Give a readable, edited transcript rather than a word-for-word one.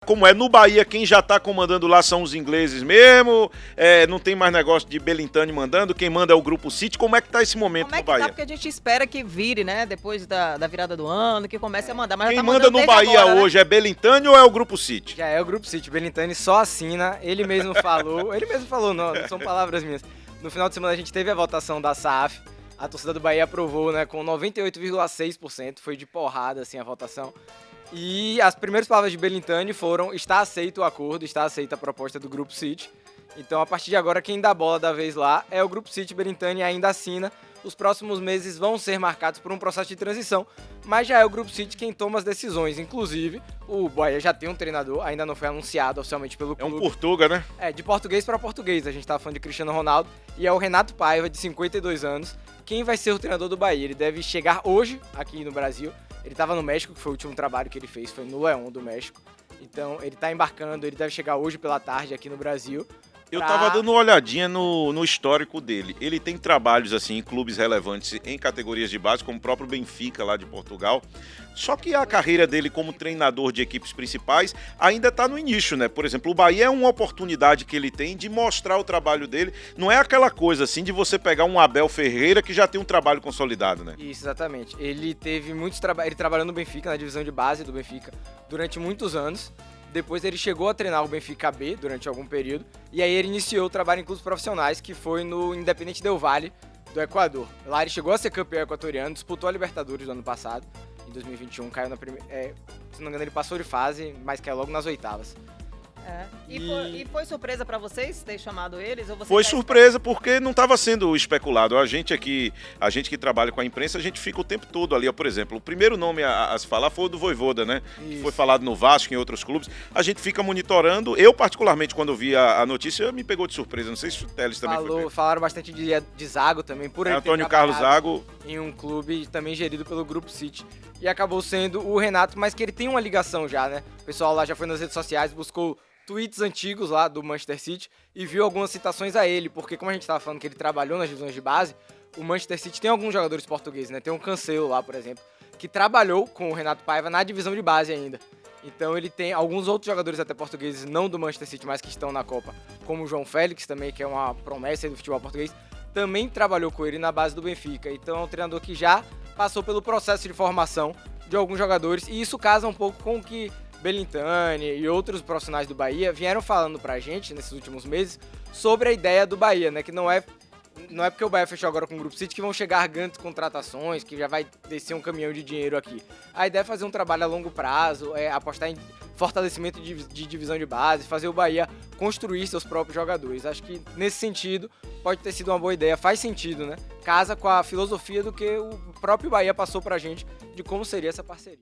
Como é no Bahia, quem já tá comandando lá são os ingleses mesmo, não tem mais negócio de Belintani mandando, quem manda é o Grupo City. Como é que tá esse momento Como é no que Bahia? tá? Porque a gente espera que vire, né? Depois da virada do ano, que comece a mandar. Mas Quem já tá manda mandando no desde Bahia agora, hoje é Belintani ou é o Grupo City? Já é o Grupo City. Belintani só assina, ele mesmo falou, não são palavras minhas. No final de semana a gente teve a votação da SAF, a torcida do Bahia aprovou, né, com 98,6%, foi de porrada assim a votação. E as primeiras palavras de Belintani foram: está aceito o acordo, está aceita a proposta do Grupo City. Então, a partir de agora, quem dá a bola da vez lá é o Grupo City. Belintani ainda assina. Os próximos meses vão ser marcados por um processo de transição, mas já é o Grupo City quem toma as decisões. Inclusive, o Bahia já tem um treinador, ainda não foi anunciado oficialmente pelo É clube. um Portuga, né? De português para português. A gente tá falando de Cristiano Ronaldo e é o Renato Paiva, de 52 anos, quem vai ser o treinador do Bahia. Ele deve chegar hoje aqui no Brasil. Ele estava no México, que foi o último trabalho que ele fez, foi no León do México. Então, ele tá embarcando, ele deve chegar hoje pela tarde aqui no Brasil. Eu tava dando uma olhadinha no histórico dele. Ele tem trabalhos assim em clubes relevantes em categorias de base, como o próprio Benfica lá de Portugal. Só que a carreira dele como treinador de equipes principais ainda está no início, né? Por exemplo, o Bahia é uma oportunidade que ele tem de mostrar o trabalho dele. Não é aquela coisa assim de você pegar um Abel Ferreira que já tem um trabalho consolidado, né? Isso, exatamente. Ele teve muitos trabalhos. Ele trabalhou no Benfica, na divisão de base do Benfica, durante muitos anos. Depois ele chegou a treinar o Benfica B durante algum período. E aí ele iniciou o trabalho em clubes profissionais, que foi no Independente Del Valle, do Equador. Lá ele chegou a ser campeão equatoriano, disputou a Libertadores do ano passado, em 2021, caiu na primeira... se não me engano, ele passou de fase, mas caiu logo nas oitavas. E foi surpresa pra vocês ter chamado eles? Ou você Foi já surpresa porque não estava sendo especulado. A gente que trabalha com a imprensa, a gente fica o tempo todo ali. Ó, por exemplo, o primeiro nome a se falar foi o do Vojvoda, né? Que foi falado no Vasco, em outros clubes. A gente fica monitorando. Eu, particularmente, quando eu vi a notícia, me pegou de surpresa. Não sei se o Teles também foi. Falaram bastante de Zago também, por ele ter Antônio Carlos Zago. em um clube também gerido pelo Grupo City. E acabou sendo o Renato, mas que ele tem uma ligação já, né? O pessoal lá já foi nas redes sociais, buscou tweets antigos lá do Manchester City e viu algumas citações a ele, porque como a gente estava falando que ele trabalhou nas divisões de base, o Manchester City tem alguns jogadores portugueses, né? Tem um Cancelo lá, por exemplo, que trabalhou com o Renato Paiva na divisão de base ainda. Então ele tem alguns outros jogadores até portugueses, não do Manchester City, mas que estão na Copa, como o João Félix também, que é uma promessa do futebol português, também trabalhou com ele na base do Benfica. Então é um treinador que já passou pelo processo de formação de alguns jogadores, e isso casa um pouco com o que Belintani e outros profissionais do Bahia vieram falando pra gente nesses últimos meses sobre a ideia do Bahia, né? Que não é porque o Bahia fechou agora com o Grupo City que vão chegar grandes contratações, que já vai descer um caminhão de dinheiro aqui. A ideia é fazer um trabalho a longo prazo, apostar em fortalecimento de divisão de base, fazer o Bahia construir seus próprios jogadores. Acho que nesse sentido pode ter sido uma boa ideia, faz sentido, né? Casa com a filosofia do que o próprio Bahia passou pra gente de como seria essa parceria.